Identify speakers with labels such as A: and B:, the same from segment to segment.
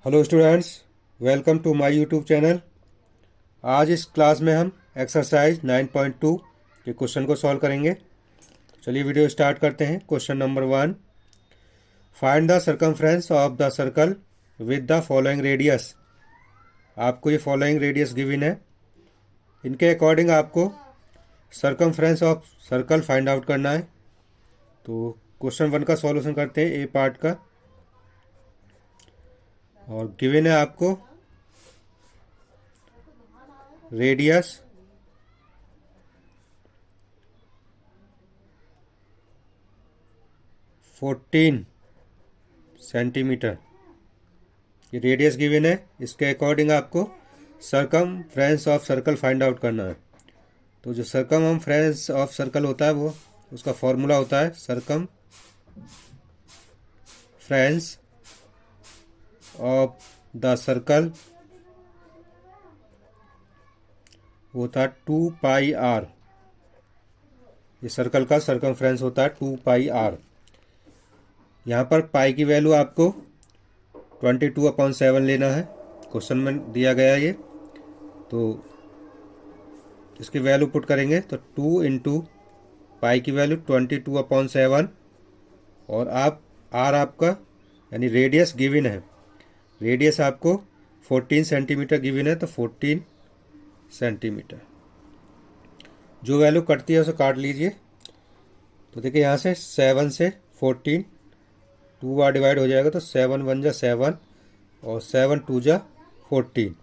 A: Hello students, welcome to my YouTube channel. आज इस class में हम एक्सरसाइज 9.2 के क्वेश्चन को सॉल्व करेंगे। चलिए वीडियो स्टार्ट करते हैं। Question number 1, find the circumference of the circle with the following radius. आपको ये फॉलोइंग रेडियस गिवन है, इनके अकॉर्डिंग आपको circumference of circle find out करना है। तो क्वेश्चन 1 का सॉल्यूशन करते हैं, ए पार्ट का। और गिवन है आपको रेडियस 14 सेंटीमीटर, ये रेडियस गिवन है। इसके अकॉर्डिंग आपको circumference of circle find out करना है। तो जो सर्कमफ्रेंस ऑफ सर्कल होता है वो उसका फॉर्मूला होता है सर्कमफ्रेंस ऑफ द सर्कल, वो होता है 2πr। ये सर्कल का सर्कमफ्रेंस होता है 2πr। यहाँ पर पाई की वैल्यू आपको 22/7 लेना है, क्वेश्चन में दिया गया ये। तो इसकी वैल्यू पुट करेंगे तो 2 इंटू पाई की वैल्यू 22/7, और आर आपका यानी रेडियस गिवन है, रेडियस आपको 14 सेंटीमीटर गिवन है, तो 14 सेंटीमीटर। जो वैल्यू कटती है उसे काट लीजिए। तो देखिए यहाँ से 7 से 14 2 बार डिवाइड हो जाएगा, तो 7 1 जा 7 और 7 2 जा 14।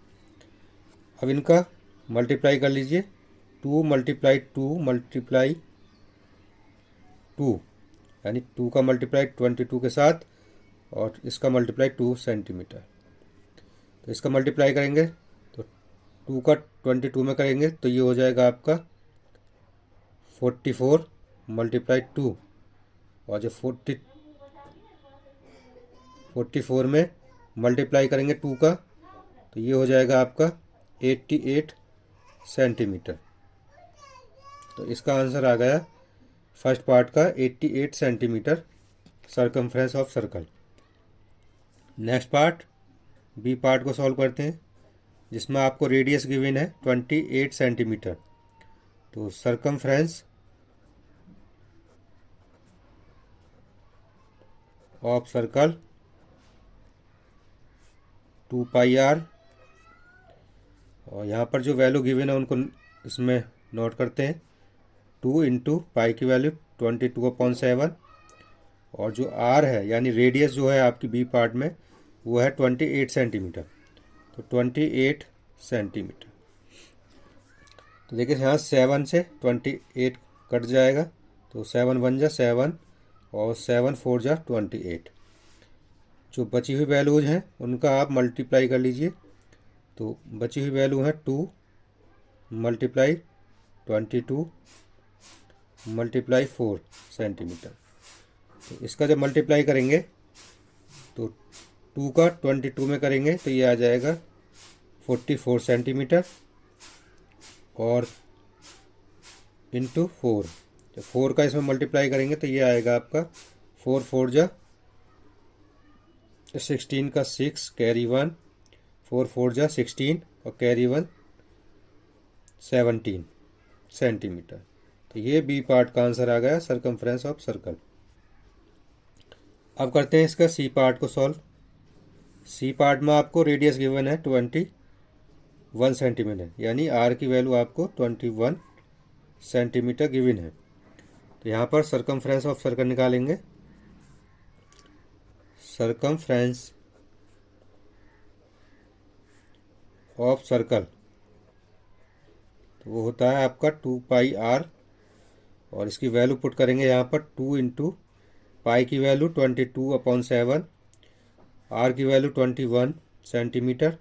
A: अब इनका मल्टीप्लाई कर लीजिए, 2 मल्टीप्लाई 2 मल्टीप्लाई 2, यानी 2 का मल्टीप्लाई 22 के साथ और इसका मल्टीप्लाई 2 सेंटीमीटर। तो इसका मल्टीप्लाई करेंगे तो 2 का 22 में करेंगे तो ये हो जाएगा आपका 44 मल्टीप्लाई 2, और जो 44 में मल्टीप्लाई करेंगे 2 का तो ये हो जाएगा आपका 88 सेंटीमीटर। तो इसका आंसर आ गया फर्स्ट पार्ट का 88 centimetre circumference of circle. Next part B part को सॉल्व करते हैं, जिसमें आपको रेडियस गिवन है 28 सेंटीमीटर। तो सर्कमफ्रेंस ऑफ सर्कल 2πr, और यहाँ पर जो वैल्यू गिवन है उनको इसमें नोट करते हैं। 2 इंटू पाई की वैल्यू 22/7, और जो आर है यानी रेडियस जो है आपकी बी पार्ट में वो है 28 सेंटीमीटर, तो 28 सेंटीमीटर। तो देखिए यहाँ 7 से 28 कट जाएगा, तो 7 1 जा 7 और 7 4 जा 28। जो बची हुई वैल्यूज हैं उनका आप मल्टीप्लाई कर लीजिए। तो बची हुई वैल्यू है 2 मल्टीप्लाई 22 मल्टीप्लाई 4 सेंटीमीटर। तो इसका जब मल्टीप्लाई करेंगे तो 2 का 22 में करेंगे तो ये आ जाएगा 44 सेंटीमीटर, और इंटू 4, तो 4 का इसमें मल्टीप्लाई करेंगे तो ये आएगा आपका 4 4 जा 16 का 6 कैरी 1, 4 4 जा 16 और कैरी 1 17 सेंटीमीटर। तो ये बी पार्ट का आंसर आ गया सर्कमफ्रेंस ऑफ सर्कल। अब करते हैं इसका सी पार्ट को सॉल्व। सी पार्ट में आपको रेडियस गिवन है 21 सेंटीमीटर, यानी आर की वैल्यू आपको 21 सेंटीमीटर गिवन है। तो यहाँ पर सर्कमफ्रेंस ऑफ सर्कल निकालेंगे। सर्कमफ्रेंस ऑफ सर्कल तो वो होता है आपका 2πr, और इसकी वैल्यू पुट करेंगे यहाँ पर 2 इंटू पाई की वैल्यू 22/7, आर की वैल्यू 21 सेंटीमीटर।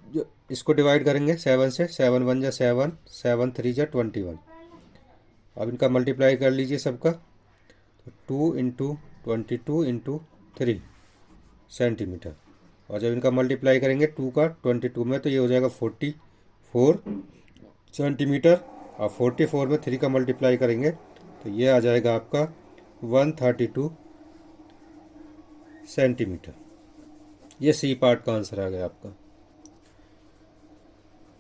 A: जो इसको डिवाइड करेंगे 7 से, 7 1 जा 7, 7 3 जा 21। अब इनका मल्टीप्लाई कर लीजिए सबका, तो 2 इंटू 22 इंटू 3 सेंटीमीटर, और जब इनका मल्टीप्लाई करेंगे 2 का 22 में तो ये हो जाएगा 44 सेंटीमीटर, और 44 में 3 का मल्टीप्लाई करेंगे तो ये आ जाएगा आपका 132 सेंटीमीटर। ये सी पार्ट का आंसर आ गया आपका।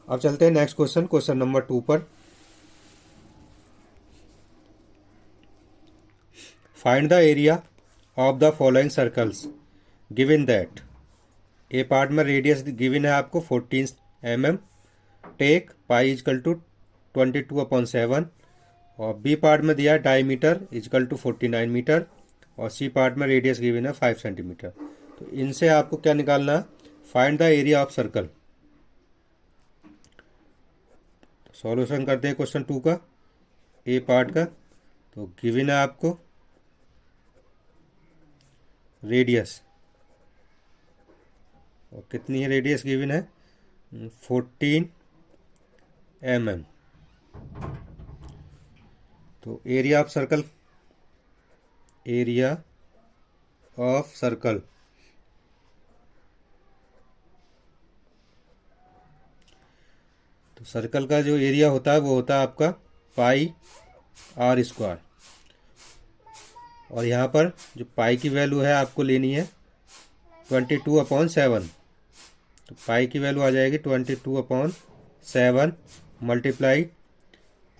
A: अब चलते हैं नेक्स्ट क्वेश्चन, क्वेश्चन नंबर 2 पर। Find the area of the following circles given that. A part में रेडियस गिवन है आपको 14 mm, take pi is equal to 22/7, और बी पार्ट में दिया है डायमीटर इजकल टू 49 मीटर, और सी पार्ट में रेडियस गिवन है 5 सेंटीमीटर। तो इनसे आपको क्या निकालना है? Find the area of circle. Solution करते हैं क्वेश्चन 2 का, ए पार्ट का। तो गिवन है आपको रेडियस, और कितनी है रेडियस गिवन है? 14 mm। तो area of circle, area of circle, तो सर्कल का जो एरिया होता है वो होता है आपका पाई आर स्क्वायर, और यहाँ पर जो पाई की वैल्यू है आपको लेनी है 22/7। तो पाई की वैल्यू आ जाएगी 22/7 मल्टीप्लाई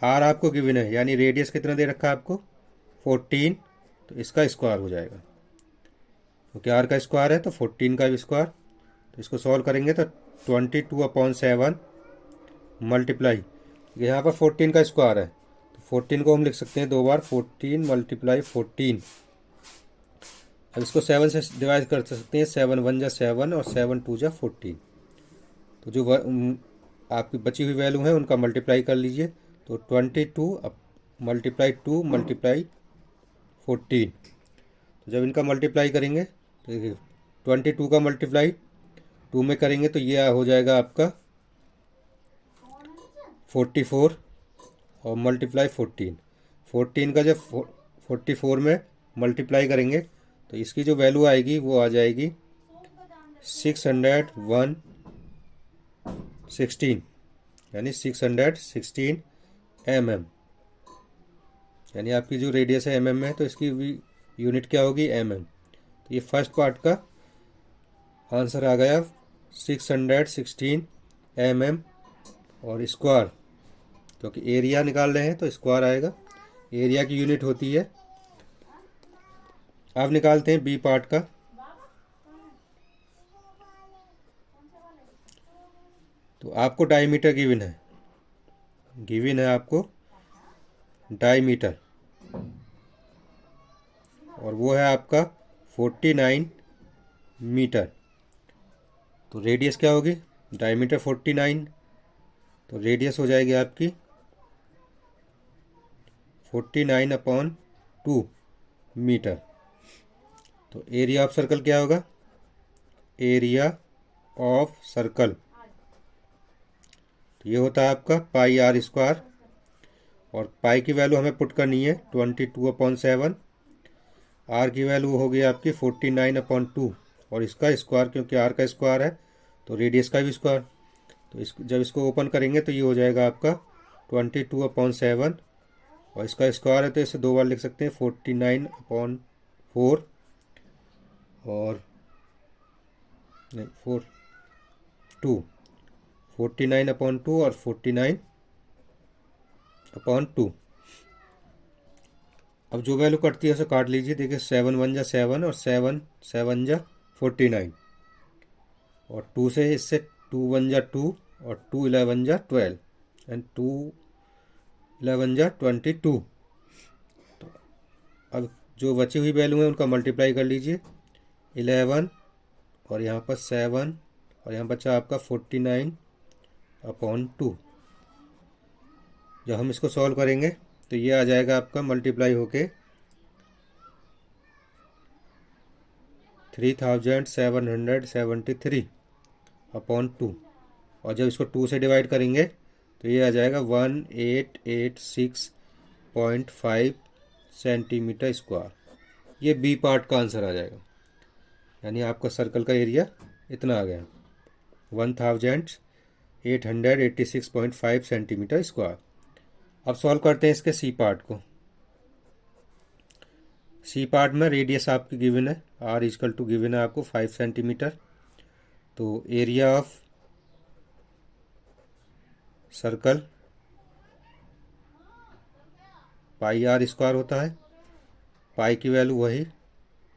A: आर आपको गिवन है, यानी रेडियस कितना दे रखा है आपको 14, तो इसका स्क्वायर हो जाएगा, क्योंकि आर का स्क्वायर है तो 14 का भी स्क्वायर। तो इसको सॉल्व करेंगे तो 22/7 मल्टीप्लाई, यहाँ पर 14 का स्क्वायर है तो 14 को हम लिख सकते हैं 2 बार, 14 मल्टीप्लाई 14। अब इसको 7 से डिवाइड कर सकते हैं, 7 1 जा 7 और 7 2 जा 14। तो जो आपकी बची हुई वैल्यू है उनका मल्टीप्लाई कर लीजिए, तो 22 मल्टीप्लाई 2 मल्टीप्लाई 14। तो जब इनका मल्टीप्लाई करेंगे तो देखिए 22 का मल्टीप्लाई 2 में करेंगे तो ये हो जाएगा आपका 44, और मल्टीप्लाई 14 का जब 44 में मल्टीप्लाई करेंगे तो इसकी जो वैल्यू आएगी वो आ जाएगी 616, यानी 616 mm, यानी आपकी जो रेडियस है mm में है तो इसकी भी यूनिट क्या होगी mm। तो ये फर्स्ट पार्ट का आंसर आ गया 616 mm, और स्क्वायर, क्योंकि एरिया निकाल रहे हैं तो स्क्वायर आएगा, एरिया की यूनिट होती है। अब निकालते हैं बी पार्ट का। तो आपको डायमीटर गिवन है, आपको डायमीटर, और वो है आपका 49 मीटर। तो रेडियस क्या होगी? डायमीटर 49, तो रेडियस हो जाएगी आपकी 49/2 मीटर। तो एरिया ऑफ सर्कल क्या होगा? एरिया ऑफ सर्कल, तो ये होता है आपका पाई आर स्क्वायर, और पाई की वैल्यू हमें पुट करनी है 22/7, आर की वैल्यू होगी आपकी 49/2, और इसका स्क्वायर, क्योंकि आर का स्क्वायर है तो रेडियस का भी स्क्वायर। तो जब इसको ओपन करेंगे तो ये हो जाएगा आपका 22/7, और इसका स्क्वायर है तो इसे 2 बार लिख सकते हैं 49/4, और नहीं 49/2 और 49/2। अब जो वैल्यू कटती है उसे काट लीजिए, देखिए 7 1 जा 7 और 7 7 जा 49, और 2 से इससे 2 1 जा 2 और 2 11 जा 12 एंड 2 11 जा 22। तो अब जो बची हुई वैल्यू है उनका मल्टीप्लाई कर लीजिए, 11 और यहाँ पर 7 और यहाँ बचा आपका 49/2। जब हम इसको सॉल्व करेंगे तो ये आ जाएगा आपका मल्टीप्लाई होके 3773/2, और जब इसको 2 से डिवाइड करेंगे तो ये आ जाएगा 1886.5 सेंटीमीटर स्क्वायर। ये बी पार्ट का आंसर आ जाएगा, यानी आपका सर्कल का एरिया इतना आ गया 1886.5 सेंटीमीटर स्क्वायर। अब सॉल्व करते हैं इसके सी पार्ट को। सी पार्ट में रेडियस आपकी गिवन है, आर इजकल टू गिवन है आपको 5 सेंटीमीटर, तो area of circle pi R square होता है। पाई की वैल्यू वही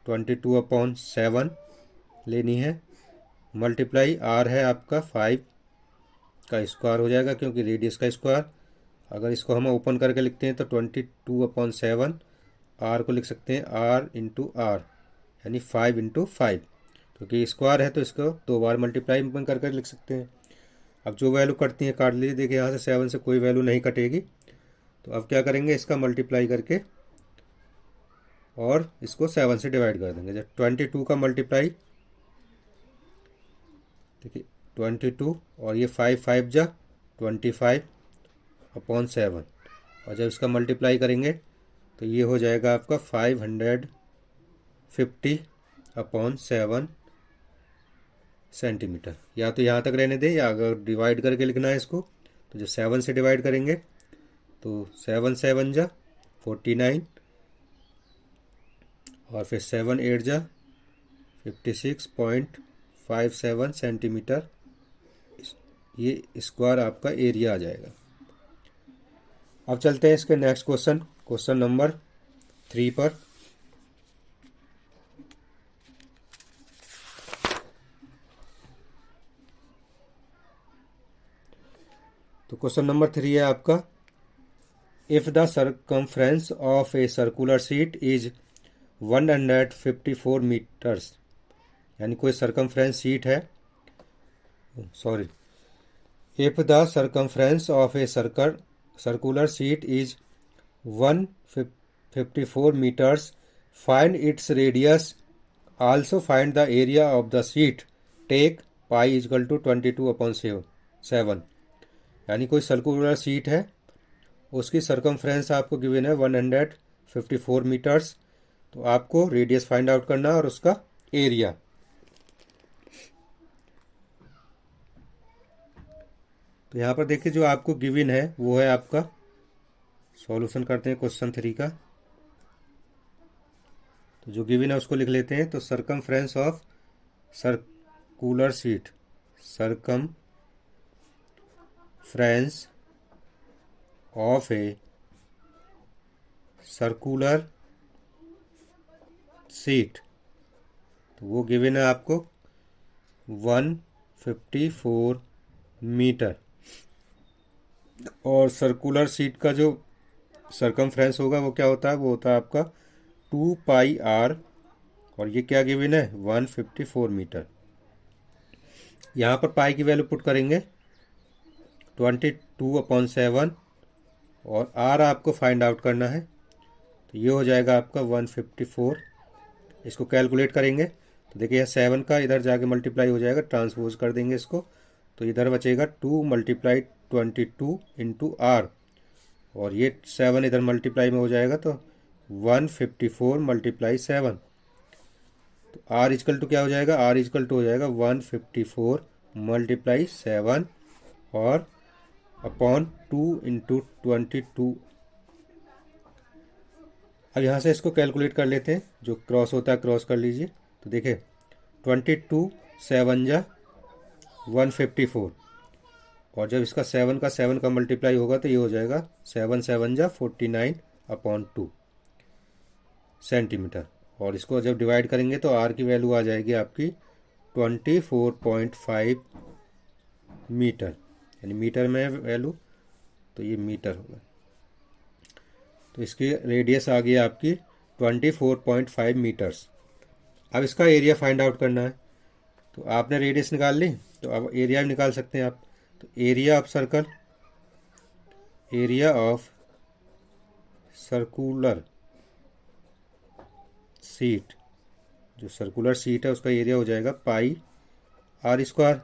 A: 22/7 लेनी है, मल्टीप्लाई आर है आपका 5 का स्क्वायर हो जाएगा क्योंकि रेडियस का स्क्वायर। अगर इसको हम ओपन करके लिखते हैं तो 22/7 आर को लिख सकते हैं आर इंटू आर, यानी 5/5, क्योंकि स्क्वायर है तो इसको 2 बार मल्टीप्लाई अपन करके लिख सकते हैं। अब जो वैल्यू कटती है काट लीजिए। देखिए यहाँ से 7 से कोई वैल्यू नहीं कटेगी, तो अब क्या करेंगे, इसका मल्टीप्लाई करके और इसको 7 से डिवाइड कर देंगे। जब 22 का मल्टीप्लाई, देखिए 22 और ये 5 जा 25/7, और जब इसका मल्टीप्लाई करेंगे तो ये हो जाएगा आपका 550/7 सेंटीमीटर। या तो यहाँ तक रहने दें, या अगर डिवाइड करके लिखना है इसको तो जब 7 से डिवाइड करेंगे तो 7 7 जा 49, और फिर 7 8 जा 56.57 सेंटीमीटर। ये स्क्वायर आपका एरिया आ जाएगा। अब चलते हैं इसके नेक्स्ट क्वेश्चन, क्वेश्चन नंबर 3 पर। तो क्वेश्चन नंबर 3 है आपका, if the circumference of a circular sheet is 154 metres, यानी कोई सर्कमफ्रेंस शीट है, sorry, if the circumference of a circular sheet is 154 metres, find its radius, also find the area of the sheet, take pi is equal to 22/7। यानी कोई circular sheet है, उसकी circumference आपको given है 154 metres, तो आपको radius find out करना और उसका एरिया। तो यहाँ पर देखिए जो आपको गिवन है वो है आपका, सॉल्यूशन करते हैं क्वेश्चन 3 का। तो जो गिवन है उसको लिख लेते हैं। तो circumference of circular sheet, circumference of a circular sheet, तो वो गिवन है आपको 154 मीटर। और सर्कुलर शीट का जो सर्कमफ्रेंस होगा वो क्या होता है, वो होता है आपका 2πr, और ये क्या गिवन है 154 मीटर। यहाँ पर पाई की वैल्यू पुट करेंगे 22/7, और आर आपको फाइंड आउट करना है, तो ये हो जाएगा आपका 154। इसको कैलकुलेट करेंगे तो देखिए 7 का इधर जाके मल्टीप्लाई हो जाएगा, ट्रांसपोज कर देंगे इसको, तो इधर बचेगा 2 × 22 × r, और ये 7 इधर मल्टीप्लाई में हो जाएगा तो 154 × 7। तो r इजकल टू क्या हो जाएगा, r इजकल टू हो जाएगा 154 × 7 और अपॉन 2 × 22। अब यहाँ से इसको कैलकुलेट कर लेते हैं, जो क्रॉस होता है क्रॉस कर लीजिए। तो देखिए 22 7 जा 154, और जब इसका 7 का 7 का मल्टीप्लाई होगा तो ये हो जाएगा 7 7 जा 49/2 सेंटीमीटर। और इसको जब डिवाइड करेंगे तो आर की वैल्यू आ जाएगी आपकी 24.5 मीटर, यानी मीटर में वैल्यू, तो ये मीटर होगा। तो इसकी रेडियस आ गई आपकी 24.5 मीटर्स। अब इसका एरिया फाइंड आउट करना है। तो आपने रेडियस निकाल ली, तो अब एरिया भी निकाल सकते हैं आप। तो area of circle, area of circular sheet, जो सर्कुलर शीट है उसका एरिया हो जाएगा पाई आर स्क्वायर,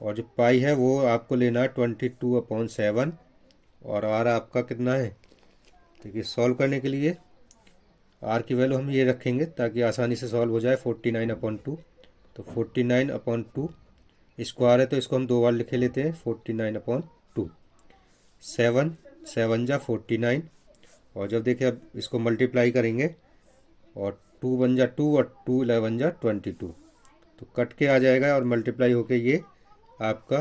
A: और जो पाई है वो आपको लेना है 22/7, और आर आपका कितना है, देखिए सॉल्व करने के लिए आर की वैल्यू हम ये रखेंगे ताकि आसानी से सॉल्व हो जाए, 49/2। तो 49/2 स्क्वायर है तो इसको हम 2 बार लिखे लेते हैं, 49/2। 7 7 जा 49, और जब देखिए अब इसको मल्टीप्लाई करेंगे और 2 1 जा 2 और 2 11 जा 22, तो कट के आ जाएगा और मल्टीप्लाई होके ये आपका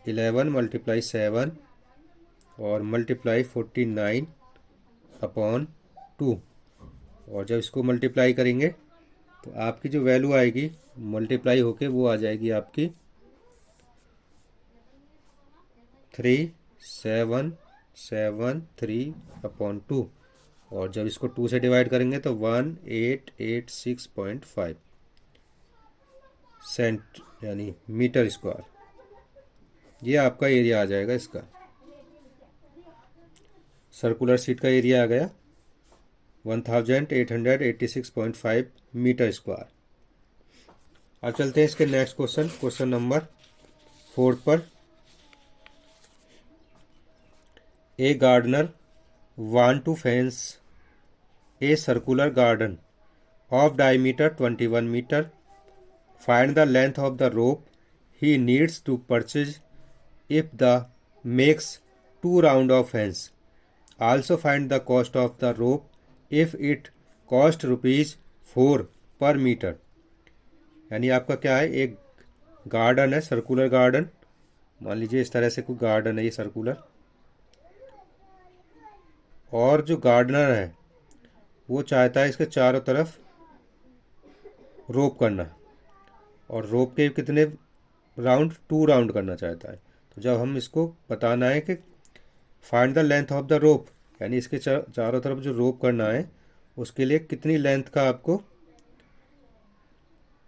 A: 11 मल्टीप्लाई 7 और मल्टीप्लाई 49 अपॉन 2। और जब इसको मल्टीप्लाई करेंगे तो आपकी जो वैल्यू आएगी मल्टीप्लाई होके वो आ जाएगी आपकी 3773 अपॉन 2। और जब इसको 2 से डिवाइड करेंगे तो 1886.5 सेंट यानी मीटर स्क्वायर, ये आपका एरिया आ जाएगा। इसका सर्कुलर शीट का एरिया आ गया 1886.5 मीटर स्क्वायर। अब चलते हैं इसके नेक्स्ट क्वेश्चन, क्वेश्चन नंबर 4 पर। A gardener want to fence a circular garden of diameter 21 meter. Find the length of the rope he needs to purchase if the makes 2 round of fence. Also find the cost of the rope if it cost rupees 4 per meter. यानी आपका क्या है, एक garden है, circular garden, मान लीजिए इस तरह से कोई गार्डन है ये सर्कुलर, और जो गार्डनर है वो चाहता है इसके चारों तरफ रोप करना, और रोप के कितने राउंड, 2 राउंड करना चाहता है। तो जब हम इसको बताना है कि find the length of the rope, यानी इसके चारों तरफ जो रोप करना है उसके लिए कितनी लेंथ का आपको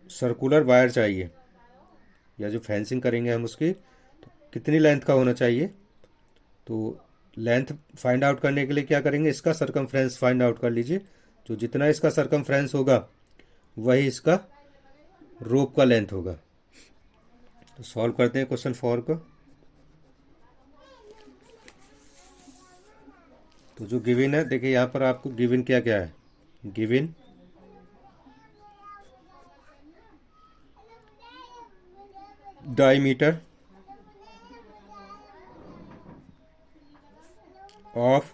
A: सर्कुलर वायर चाहिए, या जो फेंसिंग करेंगे हम उसकी तो कितनी लेंथ का होना चाहिए। तो लेंथ फाइंड आउट करने के लिए क्या करेंगे, इसका सरकमफ्रेंस फाइंड आउट कर लीजिए। जो जितना इसका सरकमफ्रेंस होगा वही इसका रोप का लेंथ होगा। तो सॉल्व करते हैं क्वेश्चन 4 को। तो जो गिवन है, देखिए यहाँ पर आपको गिवन क्या क्या है, given diameter of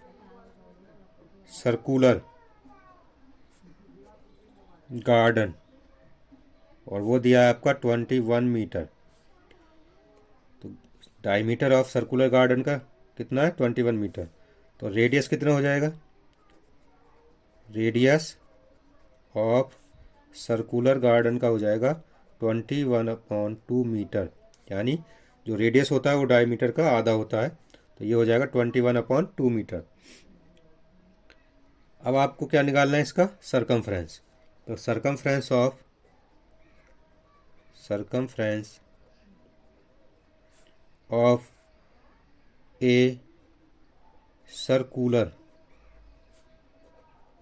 A: circular garden, और वो दिया है आपका 21 मीटर। तो डायमीटर ऑफ सर्कुलर गार्डन का कितना है, 21 मीटर। तो रेडियस कितना हो जाएगा, रेडियस ऑफ सर्कुलर गार्डन का हो जाएगा 21/2 मीटर, यानी जो रेडियस होता है वो डायमीटर का आधा होता है, तो ये हो जाएगा 21/2 मीटर। अब आपको क्या निकालना है, इसका सरकमफ्रेंस। तो circumference of a circular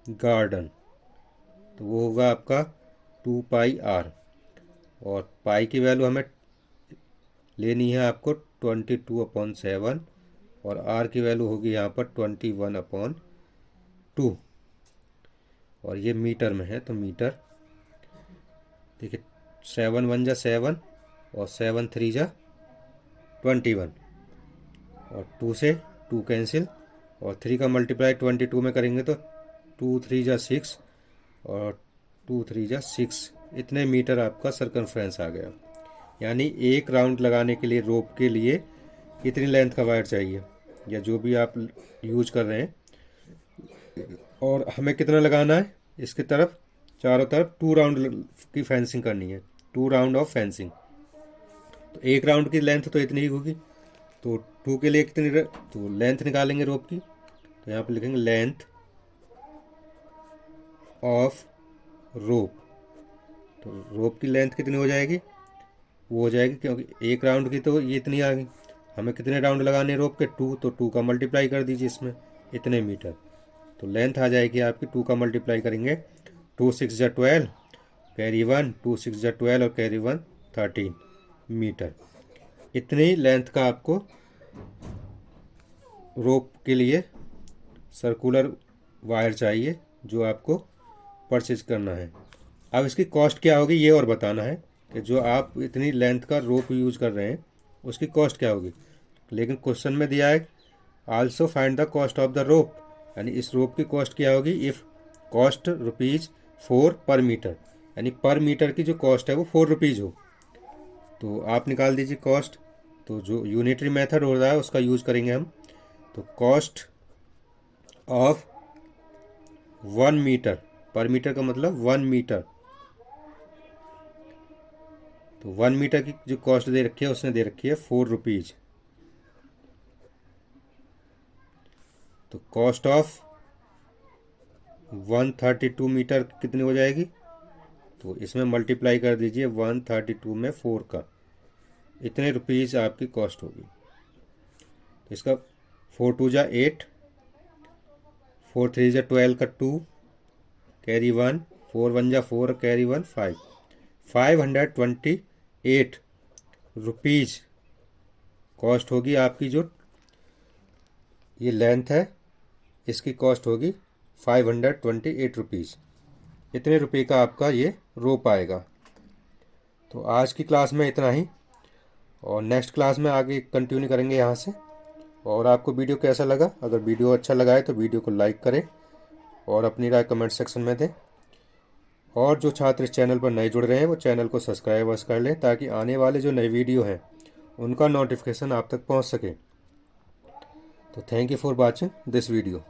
A: garden, तो वो होगा आपका 2πr, और पाई की वैल्यू हमें लेनी है आपको 22/7, और आर की वैल्यू होगी यहाँ पर 21/2, और ये मीटर में है तो मीटर। देखिए 7 1 जा 7 और 7 3 जा 21, और 2 से 2 कैंसिल, और 3 का मल्टीप्लाई 22 में करेंगे तो 2 3 जा 6 और 2 3 जा 6, इतने मीटर आपका सर्कमफ्रेंस आ गया। यानी एक राउंड लगाने के लिए रोप के लिए इतनी लेंथ का वायर चाहिए, या जो भी आप यूज कर रहे हैं। और हमें कितना लगाना है, इसकी तरफ चारों तरफ 2 राउंड की फेंसिंग करनी है, 2 राउंड ऑफ फेंसिंग। तो एक राउंड की लेंथ तो इतनी ही होगी, तो 2 के लिए कितनी, तो लेंथ निकालेंगे रोप की। तो यहाँ पर लिखेंगे लेंथ ऑफ रोप। तो रोप की लेंथ कितनी हो जाएगी, वो हो जाएगी, क्योंकि एक राउंड की तो ये इतनी आ गई, हमें कितने राउंड लगाने रोप के, 2, तो 2 का मल्टीप्लाई कर दीजिए इसमें, इतने मीटर। तो लेंथ आ जाएगी आपकी, 2 का मल्टीप्लाई करेंगे, 2 6 जा 12, कैरी 1, 2 6 जा 12 और कैरी 1 13 मीटर। इतनी लेंथ का आपको रोप के लिए सर्कुलर वायर चाहिए जो आपको परचेज करना है। अब इसकी कॉस्ट क्या होगी ये और बताना है, कि जो आप इतनी लेंथ का रोप यूज कर रहे हैं उसकी कॉस्ट क्या होगी। लेकिन क्वेश्चन में दिया है also find the cost of the rope, यानी इस रोप की कॉस्ट क्या होगी, इफ़ कॉस्ट रुपीज़ 4 पर मीटर, यानी पर मीटर की जो कॉस्ट है वो 4 रुपीज़ हो। तो आप निकाल दीजिए कॉस्ट। तो जो यूनिटरी मेथड हो रहा है उसका यूज़ करेंगे हम। तो कॉस्ट ऑफ 1 मीटर, पर मीटर का मतलब 1 मीटर। तो 1 मीटर की जो कॉस्ट दे रखी है उसने दे रखी है 4 रुपीज़। तो कॉस्ट ऑफ 132 मीटर कितनी हो जाएगी? तो इसमें मल्टीप्लाई कर दीजिए 132 में 4 का, इतने रुपीज़ आपकी कॉस्ट होगी। तो इसका 4 टू जा 8, 4 थ्री जा 12 का 2, कैरी 1, 4 वन जा 4, कैरी 1, 5, 528 रुपीज़ कॉस्ट होगी आपकी। जो ये लेंथ है इसकी कॉस्ट होगी 528 रुपीज़। इतने रुपये का आपका ये रोप आएगा। तो आज की क्लास में इतना ही, और नेक्स्ट क्लास में आगे कंटिन्यू करेंगे यहाँ से। और आपको वीडियो कैसा लगा? अगर वीडियो अच्छा लगा है तो वीडियो को लाइक करें और अपनी राय कमेंट सेक्शन में दें। और जो छात्र इस चैनल पर नए जुड़ रहे हैं वो चैनल को सब्सक्राइब कर लें, ताकि आने वाले जो नए वीडियो हैं उनका नोटिफिकेशन आप तक पहुँच सके। तो thank you for watching this video.